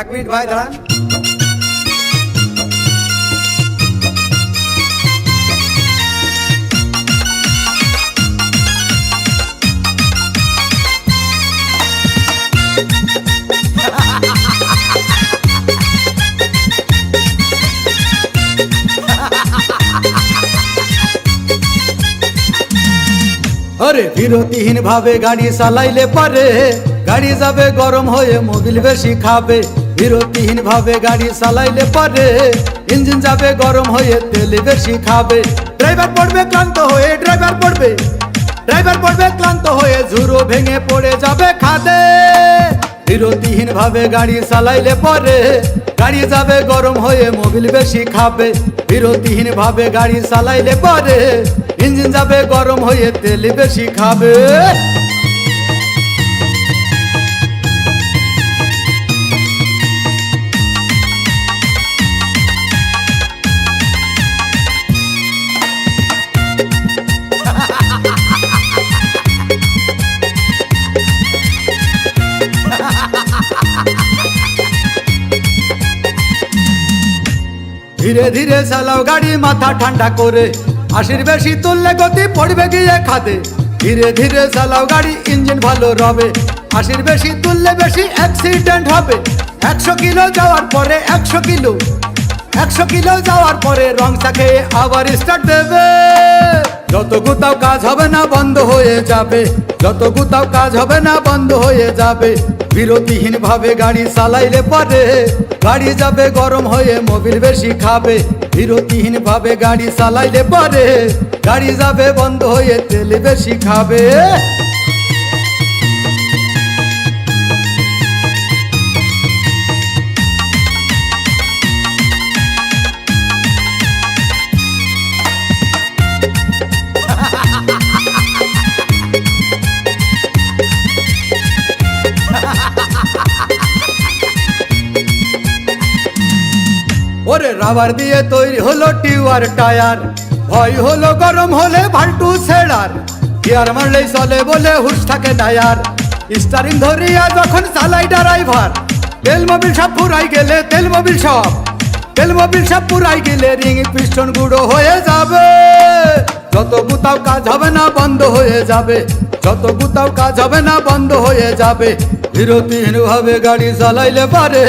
এক মিনিট ভাই দাঁড়ান। अरे বিরতিহীন ভাবে গাড়ি চালাইলে পারে গাড়ি যাবে গরম হয়ে মোবিল বেশি খাবে। বিরতিহীন ভাবে গাড়ি চালাইলে পারে ইঞ্জিন যাবে গরম হয়ে তেল বেশি খাবে। ড্রাইভার পড়বে ক্লান্ত হয়ে ড্রাইভার পড়বে ক্লান্ত হয়ে ঝুরো ভেঙে পড়ে যাবে খাদে। বিরতিহীন ভাবে গাড়ি চালাইলে পারে গাড়ি যাবে গরম হয়ে মোবিল বেশি খাবে। বিরতিহীন ভাবে গাড়ি চালাইলে পারে ইঞ্জিন যাবে গরম হয়ে তেল বেশি খাবে। ধীরে ধীরে চালাও গাড়ি মাথা ঠান্ডা করে, 80 বেশি তুললে গতি পড়বে গিয়ে খাদে। ধীরে ধীরে চালাও গাড়ি ইঞ্জিন ভালো রবে, 80 বেশি তুললে বেশি অ্যাক্সিডেন্ট হবে। 100 কিলো যাওয়ার পরে 100 কিলো যাওয়ার পরে রং চাকে আবার স্টার্ট দেবে। যত গুতাও কাজ হবে না বন্ধ হয়ে যাবে, যত গুতাও কাজ হবে না বন্ধ হয়ে যাবে। বিরতিহীন ভাবে গাড়ি চালাইলে পারে গাড়ি যাবে গরম হয়ে মোবিল বেশি খাবে। বিরতিহীন ভাবে গাড়ি চালাইলে পারে গাড়ি যাবে বন্ধ হয়ে তেল বেশি খাবে। ওরে রাবার দিয়ে তৈরি হলো টিউবার টায়ার, ভয় হলো গরম হলে ভাল্টু ছেড়ার। গিয়ার মারলেই চলে বলে হুশ থাকে টায়ার, স্টারিং ধরিয়া যখন চালাই ড্রাইভার। তেল মোবিল সব পুরাই গেলে তেল মোবিল সব পুরাই গেলে রিং পিস্টন গুঁড়ো হয়ে যাবে। যত গুতাও কাজ হবে না বন্ধ হয়ে যাবে, যত গুতাও কাজ হবে না বন্ধ হয়ে যাবে। বিরতিহীন ভাবে গাড়ি চালাইলে পারে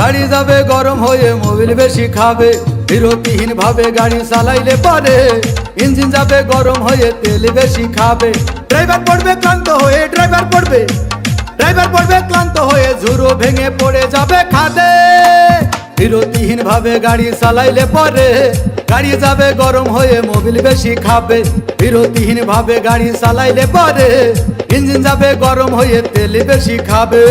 গাড়ি যাবে গরম হয়ে মোবিল বেশি খাবে। বিরতিহীন ভাবে গাড়ি চালাইলে পারে ইঞ্জিন যাবে গরম হয়ে তেল বেশি খাবে। ড্রাইভার পড়বে ক্লান্ত হয়ে ঝুরো ভেঙে পড়ে যাবে খাদে। বিরতিহীন ভাবে গাড়ি চালাইলে পারে গাড়ি যাবে গরম হয়ে মোবিল বেশি খাবে। বিরতিহীন ভাবে গাড়ি চালাইলে পারে ইঞ্জিন যাবে গরম হয়ে তেল বেশি খাবে।